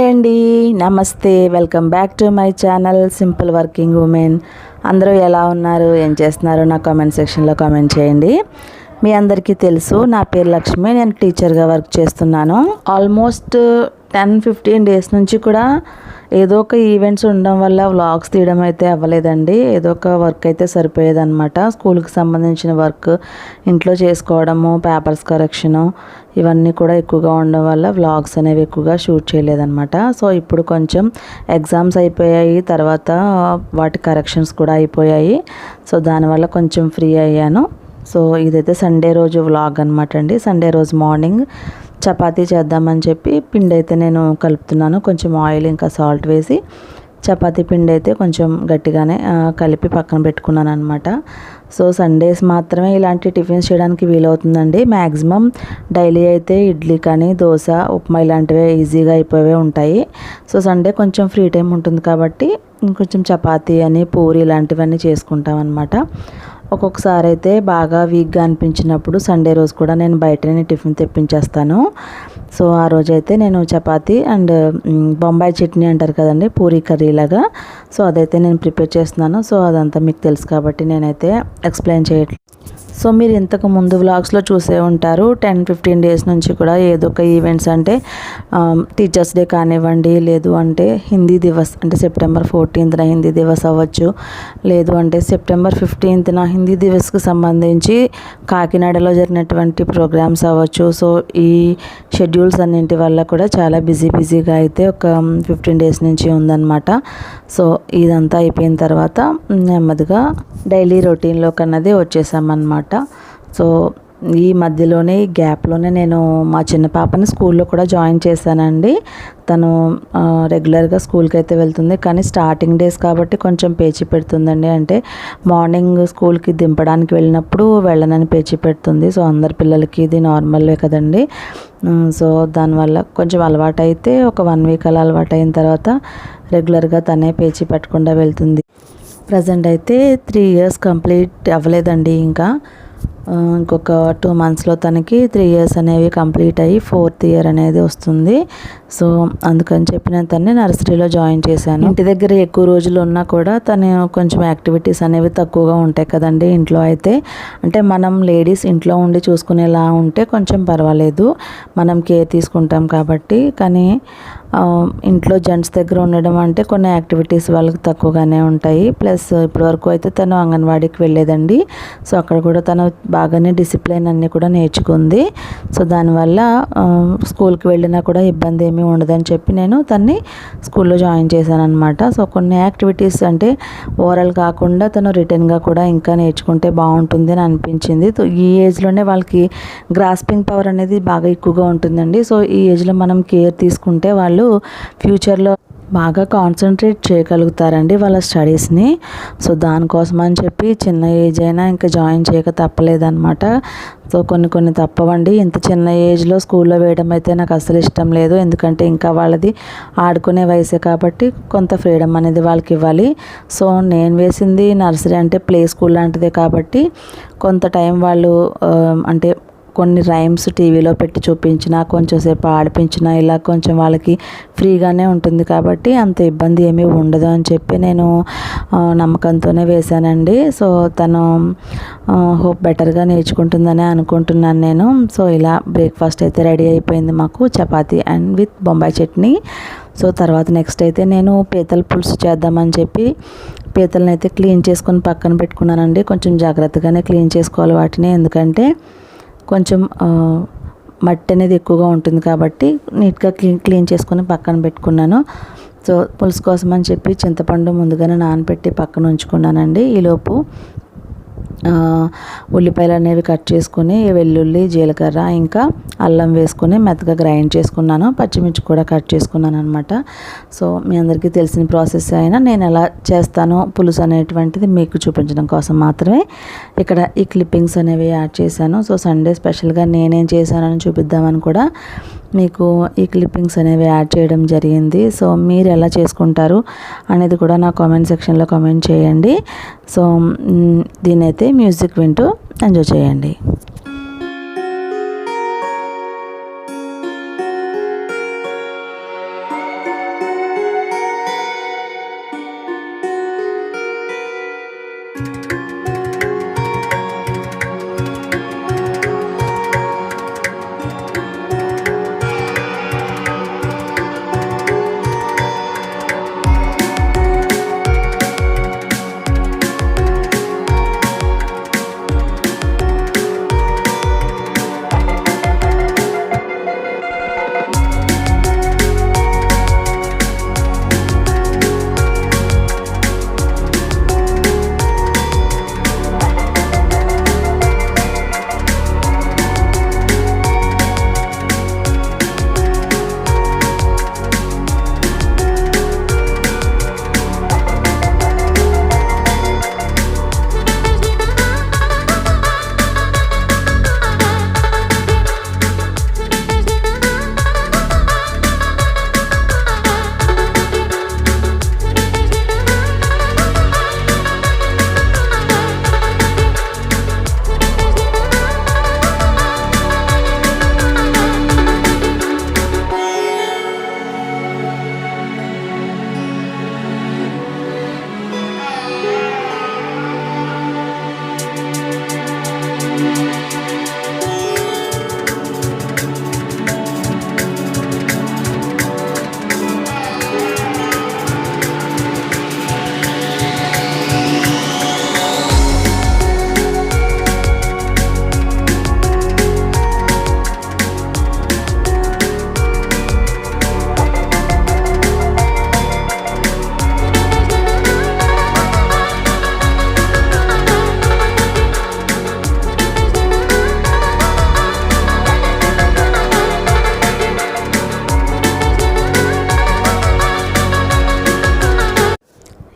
అండి, నమస్తే. Welcome back to my channel simple working women. అందరూ ఎలా ఉన్నారు, ఏం చేస్తున్నారు నా కామెంట్ సెక్షన్లో కామెంట్ చేయండి. మీ అందరికీ తెలుసు, నా పేరు లక్ష్మి. నేను టీచర్గా వర్క్ చేస్తున్నాను. ఆల్మోస్ట్ 10-15 డేస్ నుంచి కూడా ఏదో ఒక ఈవెంట్స్ ఉండడం వల్ల వ్లాగ్స్ తీయడం అయితే అవ్వలేదండి. ఏదో ఒక వర్క్ అయితే సరిపోయేదన్నమాట. స్కూల్కి సంబంధించిన వర్క్ ఇంట్లో చేసుకోవడము, పేపర్స్ కరెక్షను ఇవన్నీ కూడా ఎక్కువగా ఉండడం వల్ల వ్లాగ్స్ అనేవి ఎక్కువగా షూట్ చేయలేదన్నమాట. సో ఇప్పుడు కొంచెం ఎగ్జామ్స్ అయిపోయాయి, తర్వాత వాటి కరెక్షన్స్ కూడా అయిపోయాయి. సో దానివల్ల కొంచెం ఫ్రీ అయ్యాను. సో ఇదైతే సండే రోజు వ్లాగ్ అనమాట అండి. సండే రోజు మార్నింగ్ చపాతీ చేద్దామని చెప్పి పిండి అయితే నేను కలుపుతున్నాను. కొంచెం ఆయిల్ ఇంకా సాల్ట్ వేసి చపాతీ పిండి అయితే కొంచెం గట్టిగానే కలిపి పక్కన పెట్టుకున్నాను అనమాట. సో సండేస్ మాత్రమే ఇలాంటి టిఫిన్స్ చేయడానికి వీలవుతుందండి. మ్యాక్సిమం డైలీ అయితే ఇడ్లీ కానీ దోశ, ఉప్మా ఇలాంటివే ఈజీగా అయిపోవే ఉంటాయి. సో సండే కొంచెం ఫ్రీ టైం ఉంటుంది కాబట్టి కొంచెం చపాతీ అని, పూరి ఇలాంటివన్నీ చేసుకుంటాం అనమాట. ఒక్కొక్కసారి అయితే బాగా వీక్గా అనిపించినప్పుడు సండే రోజు కూడా నేను బయటనే టిఫిన్ తెప్పించేస్తాను. సో ఆ రోజైతే నేను చపాతీ అండ్ బొంబాయి చట్నీ అంటారు కదండి, పూరీ కర్రీ లాగా. సో అదైతే నేను ప్రిపేర్ చేస్తున్నాను. సో అదంతా మీకు తెలుసు కాబట్టి నేనైతే ఎక్స్ప్లెయిన్ చేయట్లేదు. సో మీరు ఇంతకు ముందు వ్లాగ్స్లో చూసే ఉంటారు. 10-15 డేస్ నుంచి కూడా ఏదో ఒక ఈవెంట్స్ అంటే టీచర్స్ డే కానివ్వండి, లేదు అంటే హిందీ దివస్ అంటే September 14th హిందీ దివస్ అవ్వచ్చు, లేదు అంటే September 15th హిందీ దివస్కి సంబంధించి కాకినాడలో జరిగినటువంటి ప్రోగ్రామ్స్ అవ్వచ్చు. సో ఈ షెడ్యూల్స్ అన్నింటి వల్ల కూడా చాలా బిజీగా అయితే ఒక 15 డేస్ నుంచి ఉందన్నమాట. సో ఇదంతా అయిపోయిన తర్వాత నెమ్మదిగా డైలీ రొటీన్లోకి అన్నది వచ్చేసామన్నమాట. సో ఈ మధ్యలోనే, ఈ గ్యాప్లోనే నేను మా చిన్న పాపని స్కూల్లో కూడా జాయిన్ చేశానండి. తను రెగ్యులర్గా స్కూల్కి అయితే వెళ్తుంది, కానీ స్టార్టింగ్ డేస్ కాబట్టి కొంచెం పేచి పెడుతుందండి. అంటే మార్నింగ్ స్కూల్కి దింపడానికి వెళ్ళినప్పుడు వెళ్ళనని పేచి పెడుతుంది. సో అందరి పిల్లలకి ఇది నార్మలే కదండి. సో దానివల్ల కొంచెం అలవాటు అయితే ఒక 1 వీక్ అలా అలవాటు అయిన తర్వాత రెగ్యులర్గా తనే పేచి పెట్టకుండా వెళ్తుంది. ప్రజెంట్ అయితే 3 years కంప్లీట్ అవ్వలేదండి. ఇంకొక 2 monthsలో తనకి 3 years అనేవి కంప్లీట్ అయ్యి 4th year అనేది వస్తుంది. సో అందుకని చెప్పి నేను తనని నర్సరీలో జాయిన్ చేశాను. ఇంటి దగ్గర ఎక్కువ రోజులు ఉన్నా కూడా తను కొంచెం యాక్టివిటీస్ అనేవి తక్కువగా ఉంటాయి కదండి ఇంట్లో అయితే. అంటే మనం లేడీస్ ఇంట్లో ఉండి చూసుకునేలా ఉంటే కొంచెం పర్వాలేదు, మనం కేర్ తీసుకుంటాం కాబట్టి. కానీ ఇంట్లో జెంట్స్ దగ్గర ఉండడం అంటే కొన్ని యాక్టివిటీస్ వాళ్ళకి తక్కువగానే ఉంటాయి. ప్లస్ ఇప్పటివరకు అయితే తను అంగన్వాడీకి వెళ్ళేదండి. సో అక్కడ కూడా తను బాగానే డిసిప్లిన్ అన్నీ కూడా నేర్చుకుంది. సో దానివల్ల స్కూల్కి వెళ్ళినా కూడా ఇబ్బంది ఏమీ ఉండదని చెప్పి నేను తన్ని స్కూల్లో జాయిన్ చేశాను అనమాట. సో కొన్ని యాక్టివిటీస్ అంటే ఓరల్ కాకుండా తను రిటర్న్గా కూడా ఇంకా నేర్చుకుంటే బాగుంటుంది అని అనిపించింది. ఈ ఏజ్లోనే వాళ్ళకి గ్రాస్పింగ్ పవర్ అనేది బాగా ఎక్కువగా ఉంటుందండి. సో ఈ ఏజ్లో మనం కేర్ తీసుకుంటే వాళ్ళు ఫ్యూచర్లో బాగా కాన్సన్ట్రేట్ చేయగలుగుతారండి వాళ్ళ స్టడీస్ని. సో దానికోసం అని చెప్పి చిన్న ఏజ్ అయినా ఇంకా జాయిన్ చేయక తప్పలేదన్నమాట. సో కొన్ని తప్పవండి. ఇంత చిన్న ఏజ్లో స్కూల్లో వేయడం అయితే నాకు అసలు ఇష్టం లేదు. ఎందుకంటే ఇంకా వాళ్ళది ఆడుకునే వయసే కాబట్టి కొంత ఫ్రీడమ్ అనేది వాళ్ళకి ఇవ్వాలి. సో నేను వేసింది నర్సరీ అంటే ప్లే స్కూల్ లాంటిదే కాబట్టి కొంత టైం వాళ్ళు అంటే కొన్ని రైమ్స్ టీవీలో పెట్టి చూపించినా, కొంచెం సేపు ఆడిపించినా ఇలా కొంచెం వాళ్ళకి ఫ్రీగానే ఉంటుంది కాబట్టి అంత ఇబ్బంది ఏమీ ఉండదు అని చెప్పి నేను నమ్మకంతోనే వేశానండి. సో తను హోప్ బెటర్గా నేర్చుకుంటుందని అనుకుంటున్నాను నేను. సో ఇలా బ్రేక్ఫాస్ట్ అయితే రెడీ అయిపోయింది మాకు, chapati and with Bombay chutney. So తర్వాత నెక్స్ట్ అయితే నేను పీతల పులుసు చేద్దామని చెప్పి పీతలను అయితే క్లీన్ చేసుకొని పక్కన పెట్టుకున్నానండి. కొంచెం జాగ్రత్తగానే క్లీన్ చేసుకోవాలి వాటిని, ఎందుకంటే కొంచెం మట్టి అనేది ఎక్కువగా ఉంటుంది కాబట్టి నీట్గా క్లీన్ చేసుకొని పక్కన పెట్టుకున్నాను. సో పులుసు కోసం అని చెప్పి చింతపండు ముందుగానే నానబెట్టి పక్కన ఉంచుకున్నానండి. ఈలోపు ఉల్లిపాయలు అనేవి కట్ చేసుకుని, వెల్లుల్లి, జీలకర్ర ఇంకా అల్లం వేసుకొని మెత్తగా గ్రైండ్ చేసుకున్నాను. పచ్చిమిర్చి కూడా కట్ చేసుకున్నాను అనమాట. సో మీ అందరికీ తెలిసిన ప్రాసెస్ అయినా నేను ఎలా చేస్తానో పులుసు అనేటువంటిది మీకు చూపించడం కోసం మాత్రమే ఇక్కడ ఈ క్లిప్పింగ్స్ అనేవి యాడ్ చేశాను. సో సండే స్పెషల్గా నేనేం చేశానని చూపిద్దామని కూడా మీకు ఈ క్లిప్పింగ్స్ అనేవి యాడ్ చేయడం జరిగింది. సో మీరు ఎలా చేసుకుంటారు అనేది కూడా నా కామెంట్ సెక్షన్లో కామెంట్ చేయండి. సో దీనైతే మ్యూజిక్ వింటూ ఎంజాయ్ చేయండి.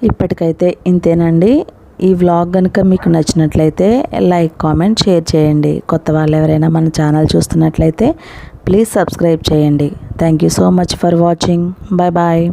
ఇప్పటికైతే ఇంతేనండి. ఈ వ్లాగ్ కనుక మీకు నచ్చినట్లయితే లైక్, కామెంట్, షేర్ చేయండి. కొత్త వాళ్ళు ఎవరైనా మన ఛానల్ చూస్తున్నట్లయితే ప్లీజ్ సబ్స్క్రైబ్ చేయండి. Thank you so much for watching. Bye bye.